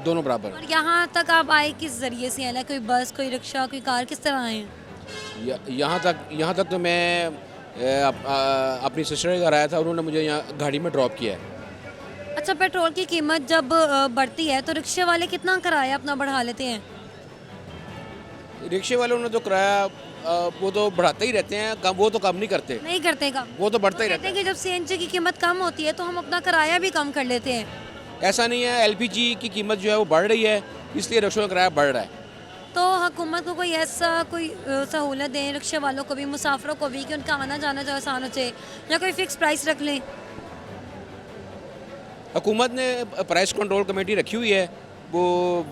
दोनों बराबर। और यहाँ तक आप आए किस ज़रिए से आए? कोई बस, कोई रिक्शा, कोई कार, किस तरह आए हैं? यहाँ तक तो मैं अपनी सिस्टर के घर आया था, उन्होंने मुझे यहाँ गाड़ी में ड्रॉप किया है। अच्छा, पेट्रोल की कीमत जब बढ़ती है तो रिक्शे वाले कितना किराया अपना बढ़ा लेते हैं? रिक्शे वालों ने तो किराया वो तो बढ़ाते ही रहते हैं, कम वो तो कम नहीं करते। नहीं करते कम? वो तो बढ़ता ही रहता कहते हैं कि जब सीएनजी की कीमत कम होती है तो हम अपना किराया भी कम कर लेते हैं। ऐसा नहीं है, एलपीजी की कीमत जो है वो बढ़ रही है, इसलिए रिक्शों का किराया बढ़ रहा है। तो हुकूमत को कोई ऐसा कोई सहूलत दें रिक्शे वालों को भी, मुसाफिरों को भी, कि उनका आना जाना जो आसान हो जाए, या कोई फिक्स प्राइस रख लें? हुकूमत ने प्राइस कंट्रोल कमेटी रखी हुई है, वो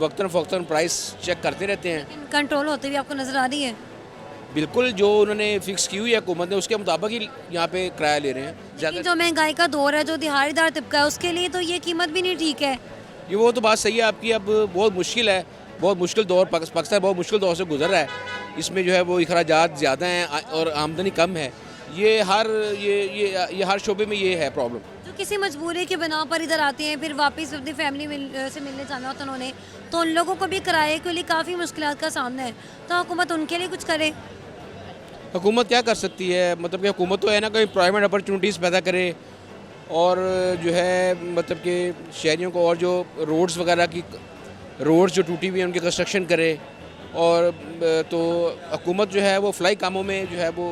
वक्तन फ़ौक्तन प्राइस चेक करते रहते हैं। लेकिन कंट्रोल होते हुए आपको नज़र आ रही है? बिल्कुल, जो उन्होंने फिक्स की हुई है हुकूमत ने, उसके मुताबिक ही यहाँ पे किराया ले रहे हैं। लेकिन जो महंगाई का दौर है, जो दिहाड़ीदार तबका है, उसके लिए तो ये कीमत भी नहीं ठीक है। ये वो तो बात सही है आपकी। अब बहुत मुश्किल है, बहुत मुश्किल दौर, पाकिस्तान बहुत मुश्किल दौर से गुजर रहा है। इसमें जो है वो अखराजात ज़्यादा हैं और आमदनी कम है। ये हर शोबे में ये है प्रॉब्लम। जो किसी मजबूरी के बिना पर इधर आते हैं, फिर वापस अपनी फैमिली से मिलने जाना होता है उन्होंने, तो उन लोगों को भी किराए के लिए काफ़ी मुश्किलात का सामना है। तो हुकूमत उनके लिए कुछ करे। हुकूमत क्या कर सकती है? मतलब कि हुकूमत तो है ना, कोई एम्प्लॉयमेंट अपॉर्चुनिटीज़ पैदा करे और जो है मतलब कि शहरियों को, और जो रोड्स वगैरह की रोड्स जो टूटी हुई हैं उनकी कंस्ट्रक्शन करे। और तो हुकूमत जो है वो फ्लाई कामों में जो है वो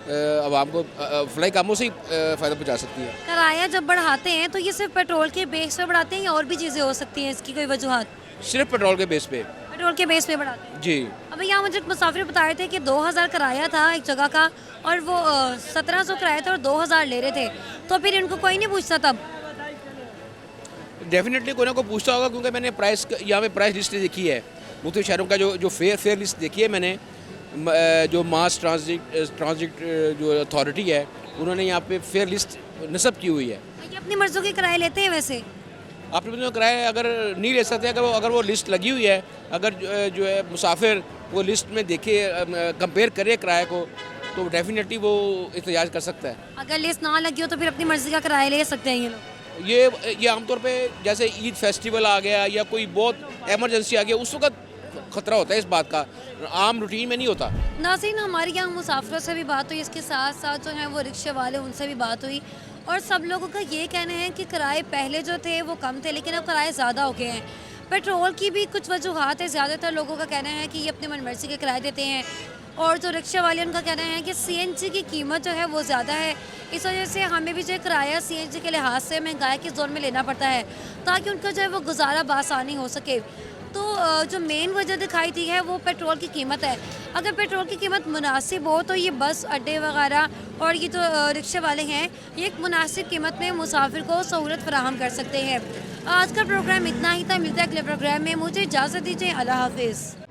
आवाम को फ्लाई कामों से ही फ़ायदा पहुँचा सकती है। किराया जब बढ़ाते हैं तो ये सिर्फ पेट्रोल के बेस पे बढ़ाते हैं या और भी चीज़ें हो सकती हैं इसकी कोई वजूहत? सिर्फ पेट्रोल के बेस पे। पेट्रोल के बेस पे बढ़ाते हैं? जी। अभी यहाँ मुझे मुसाफिर बता रहे थे कि 2000 किराया था एक जगह का, और वो 1700 किराया था और 2000 ले रहे थे, तो फिर इनको कोई नहीं पूछता तब? डेफिनेटली कोई ना कोई पूछता होगा, क्योंकि मैंने प्राइस यहाँ पे प्राइस लिस्ट देखी है मुख्तलिफ शहरों का, जो फेयर लिस्ट देखी है मैंने। जो मास ट्रांजिट जो अथॉरिटी है उन्होंने यहाँ पे फेयर लिस्ट नस्ब की हुई है। ये अपनी मर्ज़ों के किराए लेते हैं वैसे? अपने बंदों किराए अगर नहीं ले सकते, अगर वो लिस्ट लगी हुई है, अगर जो है मुसाफिर वो लिस्ट में देखे, कंपेयर करे किराए को, तो डेफिनेटली वो एहतजाज कर सकता है। अगर लिस्ट ना लगी हो तो फिर अपनी मर्ज़ी का किराया ले सकते हैं ये लोग? ये आमतौर पे जैसे ईद फेस्टिवल आ गया या कोई बहुत इमरजेंसी आ गया उस वक्त ख़तरा होता है इस बात का, आम रूटीन में नहीं होता। नाज़रीन, हमारे यहाँ मुसाफिरों से भी बात हुई, इसके साथ साथ जो हैं वो रिक्शे वाले उनसे भी बात हुई और सब लोगों का ये कहना है कि किराए पहले जो थे वो कम थे लेकिन अब किराए ज़्यादा हो गए हैं। पेट्रोल की भी कुछ वजूहात है, ज़्यादातर लोगों का कहना है कि ये अपने मनमर्जी के किराए देते हैं और जो रिक्शा वाले उनका कहना है कि सीएनजी की कीमत जो है वो ज़्यादा है, इस वजह से हमें भी जो है किराया सीएनजी के लिहाज से महंगाई के जोन में लेना पड़ता है ताकि उनका जो है वो गुजारा बआसानी हो सके। तो जो मेन वजह दिखाई दी है वो पेट्रोल की कीमत है। अगर पेट्रोल की कीमत मुनासिब हो तो ये बस अड्डे वगैरह और ये जो रिक्शे वाले हैं ये एक मुनासिब कीमत में मुसाफिर को सहूलत फराहम कर सकते हैं। आज का प्रोग्राम इतना ही था, मिलता है अगले प्रोग्राम में, मुझे इजाज़त दीजिए, अल्लाह हाफिज़।